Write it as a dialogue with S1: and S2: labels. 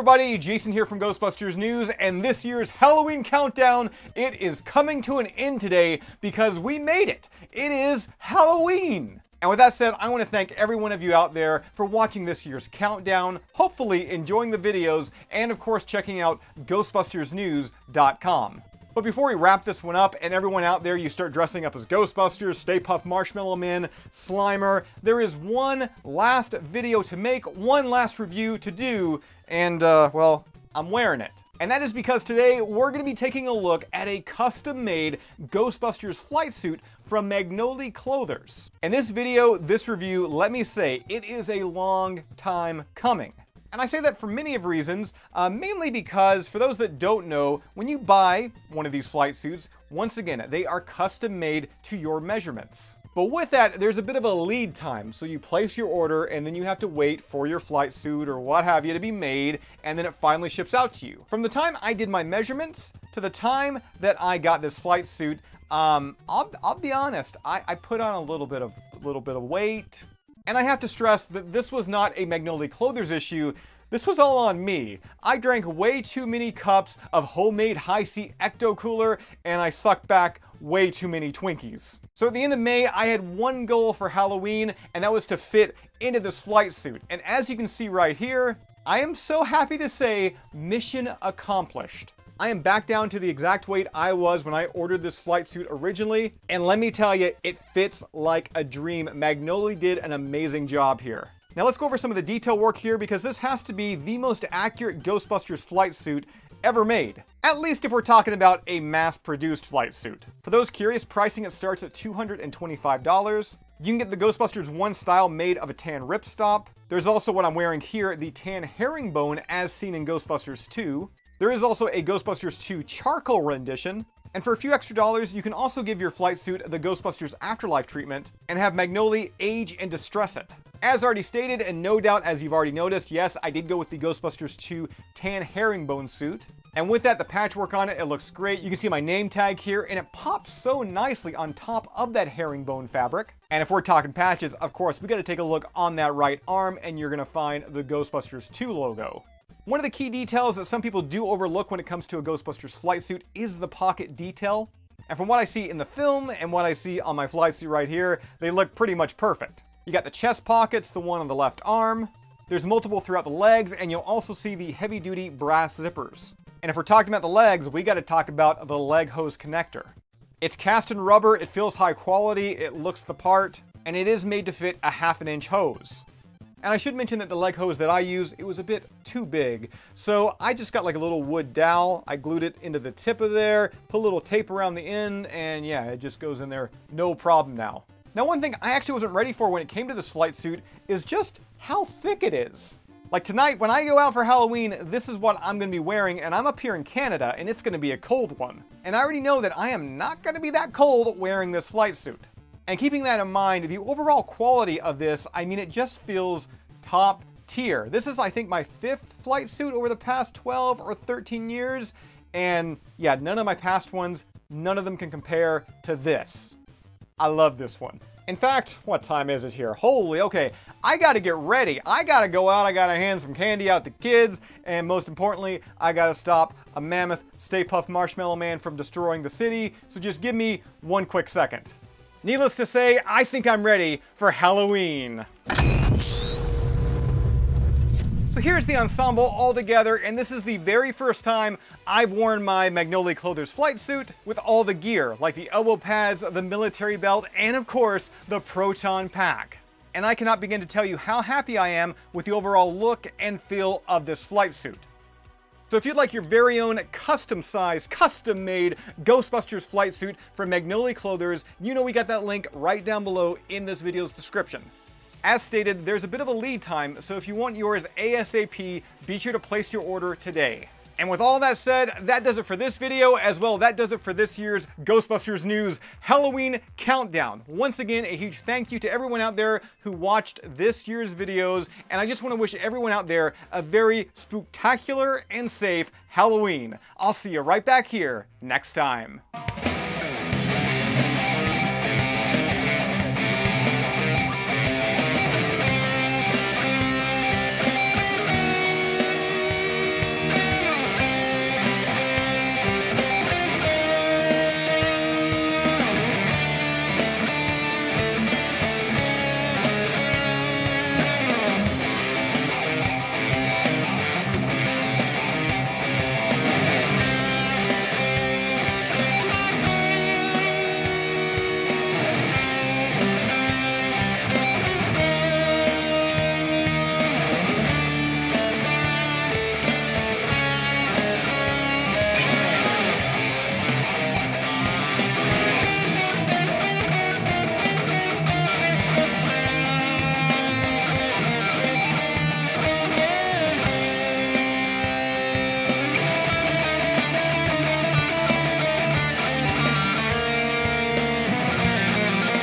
S1: everybody, Jason here from Ghostbusters News, and this year's Halloween countdown, it is coming to an end today because we made it. It is Halloween. And with that said, I want to thank every one of you out there for watching this year's countdown, hopefully enjoying the videos, and of course checking out GhostbustersNews.com. But before we wrap this one up, and everyone out there, you start dressing up as Ghostbusters, Stay Puft Marshmallow Man, Slimer, there is one last video to make, one last review to do, and, well, I'm wearing it. And that is because today we're going to be taking a look at a custom-made Ghostbusters flight suit from Magnoli Clothers. And this video, this review, let me say, it is a long time coming. And I say that for many of reasons, mainly because, for those that don't know, when you buy one of these flight suits, once again, they are custom made to your measurements. But with that, there's a bit of a lead time. So you place your order and then you have to wait for your flight suit or what have you to be made, and then it finally ships out to you. From the time I did my measurements to the time that I got this flight suit, I'll be honest, I put on a little bit of weight. And I have to stress that this was not a Magnoli Clothers issue. This was all on me. I drank way too many cups of homemade Hi-C Ecto Cooler, and I sucked back way too many Twinkies. So at the end of May, I had one goal for Halloween, and that was to fit into this flight suit. And as you can see right here, I am so happy to say, mission accomplished. I am back down to the exact weight I was when I ordered this flight suit originally, and let me tell you, it fits like a dream. Magnoli did an amazing job here. Now let's go over some of the detail work here, because this has to be the most accurate Ghostbusters flight suit ever made. At least if we're talking about a mass-produced flight suit. For those curious, pricing it starts at $225. You can get the Ghostbusters 1 style made of a tan ripstop. There's also what I'm wearing here, the tan herringbone as seen in Ghostbusters 2. There is also a Ghostbusters 2 charcoal rendition, and for a few extra dollars, you can also give your flight suit the Ghostbusters Afterlife treatment and have Magnoli age and distress it. As already stated, and no doubt as you've already noticed, yes, I did go with the Ghostbusters 2 tan herringbone suit. And with that, the patchwork on it, it looks great. You can see my name tag here, and it pops so nicely on top of that herringbone fabric. And if we're talking patches, of course, we got to take a look on that right arm, and you're going to find the Ghostbusters 2 logo. One of the key details that some people do overlook when it comes to a Ghostbusters flight suit is the pocket detail. And from what I see in the film and what I see on my flight suit right here, they look pretty much perfect. You got the chest pockets, the one on the left arm. There's multiple throughout the legs, and you'll also see the heavy-duty brass zippers. And if we're talking about the legs, we got to talk about the leg hose connector. It's cast in rubber, it feels high quality, it looks the part, and it is made to fit a 1/2 inch hose. And I should mention that the leg hose that I use, it was a bit too big. So I just got like a little wood dowel. I glued it into the tip of there, put a little tape around the end, and yeah, it just goes in there, no problem now. Now, one thing I actually wasn't ready for when it came to this flight suit is just how thick it is. Like tonight, when I go out for Halloween, this is what I'm gonna be wearing, and I'm up here in Canada, and it's gonna be a cold one. And I already know that I am not gonna be that cold wearing this flight suit. And keeping that in mind, the overall quality of this, I mean, it just feels top tier. This is, I think, my 5th flight suit over the past 12 or 13 years. And yeah, none of my past ones, none of them can compare to this. I love this one. In fact, what time is it here? Holy, okay, I gotta get ready. I gotta go out, I gotta hand some candy out to kids, and most importantly, I gotta stop a mammoth Stay Puft Marshmallow Man from destroying the city. So just give me one quick second. Needless to say, I think I'm ready for Halloween. So here's the ensemble all together, and this is the very first time I've worn my Magnoli Clothers flight suit with all the gear, like the elbow pads, the military belt, and of course, the Proton Pack. And I cannot begin to tell you how happy I am with the overall look and feel of this flight suit. So if you'd like your very own custom-sized, custom-made Ghostbusters flight suit from Magnoli Clothers, you know we got that link right down below in this video's description. As stated, there's a bit of a lead time, so if you want yours ASAP, be sure to place your order today. And with all that said, that does it for this video, as well that does it for this year's Ghostbusters News Halloween Countdown. Once again, a huge thank you to everyone out there who watched this year's videos, and I just want to wish everyone out there a very spooktacular and safe Halloween. I'll see you right back here next time.